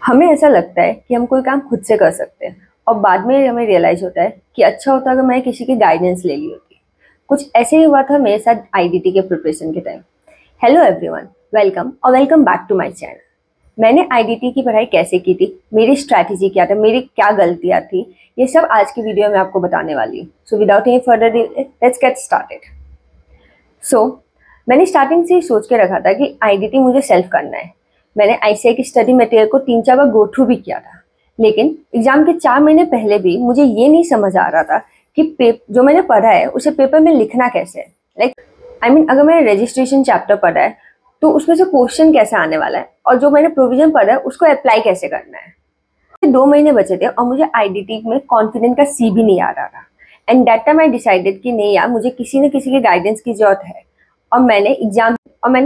हमें ऐसा लगता है कि हम कोई काम खुद से कर सकते हैं और बाद में हमें रियलाइज होता है कि अच्छा होता अगर मैं किसी की गाइडेंस ले ली होती। कुछ ऐसे ही हुआ था मेरे साथ आईडीटी के प्रिपरेशन के टाइम। हेलो एवरीवन, वेलकम और welcome back to my channel. मैंने आईडीटी की पढ़ाई कैसे की थी, मेरी स्ट्रैटेजी क्या था, मेरी क्या गलतियां थी, ये सब आज की वीडियो में आपको बताने वाली हूँ। So without any further delay let's get started. So मैंने स्टार्टिंग से ही सोच के रखा था कि आईडीटी मुझे सेल्फ करना है। मैंने आईसीआई की स्टडी मटेरियल को 3-4 बार गो थ्रू भी किया था, लेकिन एग्जाम के 4 महीने पहले भी मुझे ये नहीं समझ आ रहा था कि जो मैंने पढ़ा है उसे पेपर में लिखना कैसे है। अगर मैंने रजिस्ट्रेशन चैप्टर पढ़ा है तो उसमें से क्वेश्चन कैसे आने वाला है और जो मैंने प्रोविजन पढ़ा है उसको अप्लाई कैसे करना है। 2 महीने बचे थे और मुझे आईडीटी में कॉन्फिडेंट का सी भी नहीं आ रहा था। And that time I decided कि नहीं यार, मुझे किसी न किसी के गाइडेंस की जरूरत है। और मैंने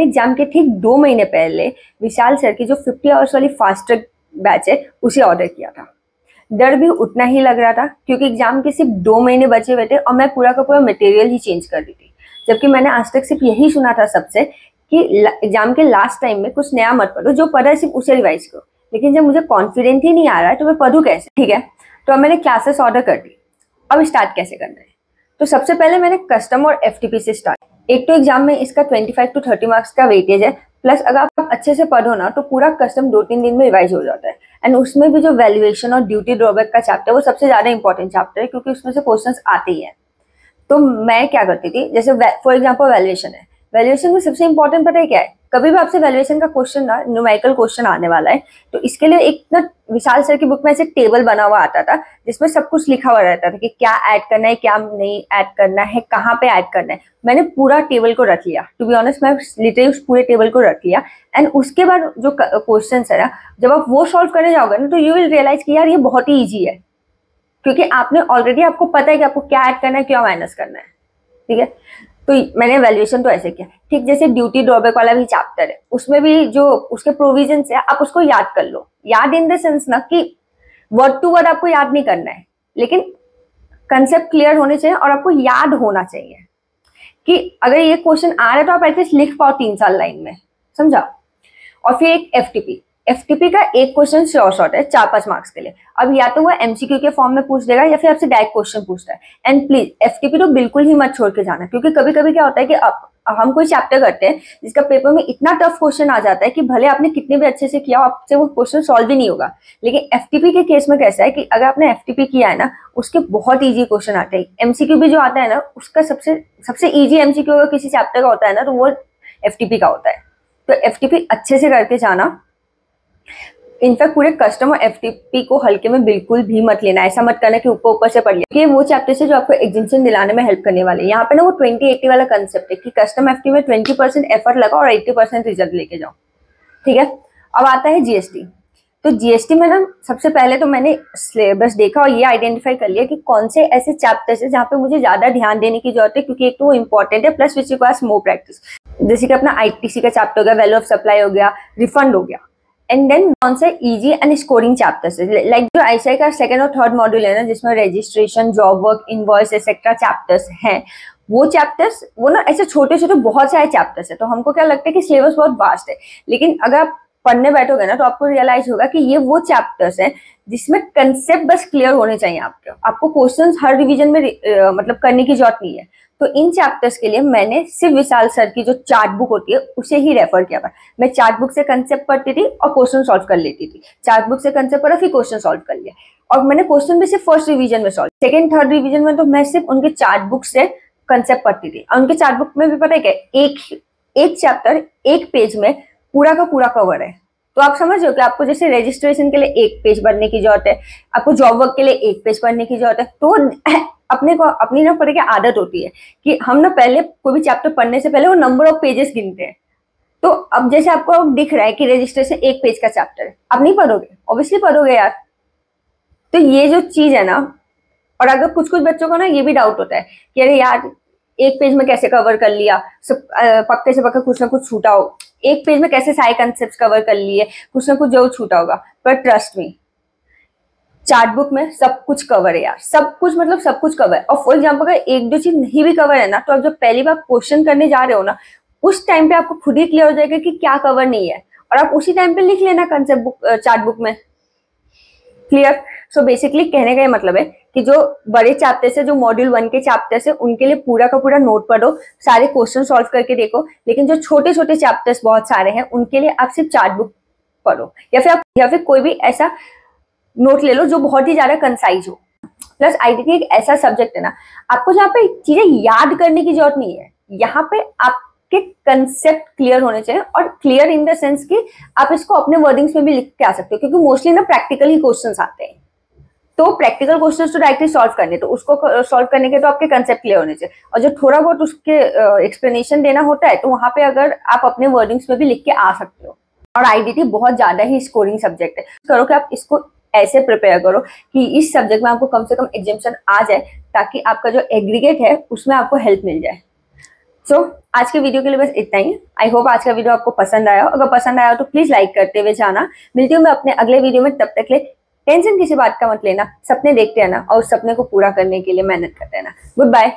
एग्जाम के ठीक 2 महीने पहले विशाल सर की जो 50 आवर्स वाली फास्ट ट्रैक बैच है उसे ऑर्डर किया था। डर भी उतना ही लग रहा था क्योंकि एग्जाम के सिर्फ 2 महीने बचे हुए थे और मैं पूरा का पूरा मटेरियल ही चेंज कर दी थी। जबकि मैंने आज तक सिर्फ यही सुना था सबसे कि एग्जाम के लास्ट टाइम में कुछ नया मत पढ़ो, जो पढ़ा है सिर्फ उसे रिवाइज करो। लेकिन जब मुझे कॉन्फिडेंट ही नहीं आ रहा है तो मैं पढ़ूँ कैसे? ठीक है, तो अब मैंने क्लासेस ऑर्डर कर दी। अब स्टार्ट कैसे करना है? तो सबसे पहले मैंने कस्टम और एफटीपी से स्टार्ट। एक तो एग्जाम में इसका 25 to 30 मार्क्स का वेटेज है, प्लस अगर आप अच्छे से पढ़ो ना तो पूरा कस्टम 2-3 दिन में रिवाइज हो जाता है। एंड उसमें भी जो वैल्यूएशन और ड्यूटी ड्रॉबैक का चैप्टर है वो सबसे ज्यादा इंपॉर्टेंट चैप्टर है क्योंकि उसमें से क्वेश्चंस आते ही हैं। तो मैं क्या करती थी, जैसे फॉर एग्जाम्पल वैल्यूएशन है, वैल्यूएशन में सबसे इंपॉर्टेंट पता है क्या है? कभी भी आपसे वैल्यूएशन का क्वेश्चन ना न्यूमेरिकल क्वेश्चन आने वाला है तो इसके लिए एक ना विशाल सर की बुक में ऐसे टेबल बना हुआ आता था जिसमें सब कुछ लिखा हुआ रहता था कि क्या ऐड करना है, क्या नहीं ऐड करना है, कहाँ पे ऐड करना है। मैंने पूरा टेबल को रख लिया। टू बी ऑनेस्ट, मैं लिटरली उस पूरे टेबल को रख लिया। एंड उसके बाद जो क्वेश्चन है ना, जब आप वो सॉल्व करने जाओगे ना तो यू विल रियलाइज कि यार ये बहुत ही ईजी है क्योंकि आपने ऑलरेडी, आपको पता है कि आपको क्या ऐड करना है, क्या माइनस करना है। ठीक है, तो मैंने वैल्यूएशन तो ऐसे किया। ठीक जैसे ड्यूटी ड्रॉबैक वाला भी चैप्टर है, उसमें भी जो उसके प्रोविजन है आप उसको याद कर लो। याद इन द सेंस ना कि वर्ड टू वर्ड आपको याद नहीं करना है, लेकिन कंसेप्ट क्लियर होने चाहिए और आपको याद होना चाहिए कि अगर ये क्वेश्चन आ रहा है तो आप एटलीस्ट लिख पाओ 3-4 लाइन में, समझा। और फिर एक एफटीपी का एक क्वेश्चन शॉर्ट है 4-5 मार्क्स के लिए। अब या तो वो एमसीक्यू के फॉर्म में पूछ देगा या फिर आपसे डायरेक्ट क्वेश्चन पूछता है। एंड प्लीज एफटीपी तो बिल्कुल ही मत छोड़ के जाना क्योंकि कभी कभी क्या होता है कि हम कोई चैप्टर करते हैं जिसका पेपर में इतना टफ क्वेश्चन आ जाता है कि भले आपने कितने भी अच्छे से किया आपसे वो क्वेश्चन सॉल्व ही नहीं होगा। लेकिन एफटीपी के केस में कैसा है कि अगर आपने एफटीपी किया है ना, उसके बहुत ईजी क्वेश्चन आते हैं। एमसीक्यू भी जो आता है ना, उसका सबसे ईजी एमसीक्यू अगर किसी चैप्टर का होता है ना तो वो एफटीपी का होता है। तो एफटीपी अच्छे से करके जाना। इनफैक्ट पूरे कस्टम और एफटीपी को हल्के में बिल्कुल भी मत लेना। ऐसा मत करना कि ऊपर ऊपर से पढ़ लिया, क्योंकि वो चैप्टर से जो आपको एग्जाम्शन दिलाने में हेल्प करने वाले। यहाँ पे ना वो 20-80 वाला कंसेप्ट है कि कस्टम एफटी में 20% एफर्ट लगाओ और 80% रिजल्ट लेके जाओ। ठीक है, अब आता है जीएसटी। तो जीएसटी में ना सबसे पहले तो मैंने सिलेबस देखा और ये आइडेंटिफाई कर लिया कि कौन से ऐसे चैप्टर्स है जहाँ पे मुझे ज्यादा ध्यान देने की जरूरत है, क्योंकि एक तो वो इंपॉर्टेंट है plus which requires more practice. जैसे कि अपना आईटीसी का चैप्टर हो गया, वैल्यू ऑफ सप्लाई हो गया, रिफंड हो गया। एंड देन कौन सा इजी एंड स्कोरिंग चैप्टर्स है, लाइक जो आईसीआई का 2nd और 3rd मॉड्यूल है ना, जिसमें registration, job work, invoice etcetera chapters हैं। वो चैप्टर्स वो ना ऐसे छोटे छोटे बहुत सारे चैप्टर्स है। तो हमको क्या लगता है कि सिलेबस बहुत वास्ट है, लेकिन अगर आप पढ़ने बैठोगे ना तो आपको रियलाइज होगा कि ये वो चैप्टर्स हैं जिसमें कंसेप्ट बस क्लियर होने चाहिए। आपको क्वेश्चंस हर रिवीजन में मतलब करने की जरूरत नहीं है। तो इन चैप्टर्स के लिए मैंने सिर्फ विशाल सर की जो चार्ट बुक होती है उसे ही रेफर किया था। मैं चार्ट बुक से कंसेप्ट पढ़ती थी और क्वेश्चन सॉल्व कर लेती थी। चार्ट बुक से कंसेप्ट पढ़ा, फिर क्वेश्चन सॉल्व कर लिया। और मैंने क्वेश्चन भी सिर्फ फर्स्ट रिवीजन में सॉल्व, 2nd 3rd रिवीजन में तो मैं सिर्फ उनके चार्ट बुक से कंसेप्ट पढ़ती थी। और उनके चार्ट बुक में भी पता है क्या, एक चैप्टर एक पेज में पूरा का पूरा कवर है। तो आप समझ रहे हो कि आपको जैसे रजिस्ट्रेशन के लिए 1 पेज पढ़ने की जरूरत है, आपको जॉब वर्क के लिए 1 पेज पढ़ने की जरूरत है। तो अपनी ना पढ़ने की आदत होती है कि हम ना पहले कोई भी चैप्टर पढ़ने से पहले वो नंबर ऑफ पेजेस गिनते हैं। तो अब जैसे आपको दिख रहा है कि रजिस्ट्रेशन 1 पेज का चैप्टर है, आप नहीं पढ़ोगे? ऑब्वियसली पढ़ोगे यार। तो ये जो चीज है ना, और अगर कुछ बच्चों को ना ये भी डाउट होता है कि अरे यार 1 पेज में कैसे कवर कर लिया, सब पक्के से पक्का कुछ ना कुछ छूटा हो, 1 पेज में कैसे सारे कंसेप्ट कवर कर लिए, कुछ ना कुछ जरूर छूटा होगा। पर ट्रस्ट मी, चार्ट बुक में सब कुछ कवर है यार, सब कुछ मतलब सब कुछ कवर है। और फॉर एग्जाम्पल अगर 1-2 चीज नहीं भी कवर है ना, तो आप जब पहली बार क्वेश्चन करने जा रहे हो ना, उस टाइम पे आपको खुद ही क्लियर हो जाएगा कि क्या कवर नहीं है। और आप उसी टाइम पे लिख लेना कंसेप्ट बुक, चार्ट बुक में। क्लियर? सो बेसिकली कहने का ये मतलब है कि जो बड़े चैप्टर्स है, जो मॉड्यूल 1 के चैप्टर्स है, उनके लिए पूरा का पूरा नोट पढ़ो, सारे क्वेश्चन सॉल्व करके देखो। लेकिन जो छोटे छोटे चैप्टर्स बहुत सारे हैं, उनके लिए आप सिर्फ चार्ट बुक पढ़ो, या फिर कोई भी ऐसा नोट ले लो जो बहुत ही ज्यादा कंसाइज हो। प्लस आईडीटी एक ऐसा सब्जेक्ट है ना, आपको जहाँ पे चीजें याद करने की जरूरत नहीं है, यहाँ पे आपके कंसेप्ट क्लियर होने चाहिए, और क्लियर इन द सेंस कि आप इसको अपने वर्डिंग्स में भी लिख के आ सकते हो, क्योंकि मोस्टली ना प्रैक्टिकल ही क्वेश्चंस आते हैं। तो प्रैक्टिकल क्वेश्चंस तो डायरेक्टली सॉल्व करने, तो उसको सॉल्व करने के तो आपके कंसेप्ट क्लियर होने चाहिए, और जो थोड़ा बहुत उसके एक्सप्लेनेशन देना होता है, तो वहां पे अगर आप अपने वर्डिंग्स में भी लिख के आ सकते हो। और आईडीटी बहुत ज्यादा ही स्कोरिंग सब्जेक्ट है, करो कि आप इसको ऐसे प्रिपेयर करो कि इस सब्जेक्ट में आपको कम से कम एग्जाम्शन आ जाए, ताकि आपका जो एग्रीगेट है उसमें आपको हेल्प मिल जाए। सो आज के वीडियो के लिए बस इतना ही। आई होप आज का वीडियो आपको पसंद आया हो। अगर पसंद आया हो तो प्लीज लाइक करते हुए जाना। मिलती हूँ मैं अपने अगले वीडियो में, तब तक ले टेंशन किसी बात का मत लेना, सपने देखते रहना और उस सपने को पूरा करने के लिए मेहनत करते रहना। Good bye.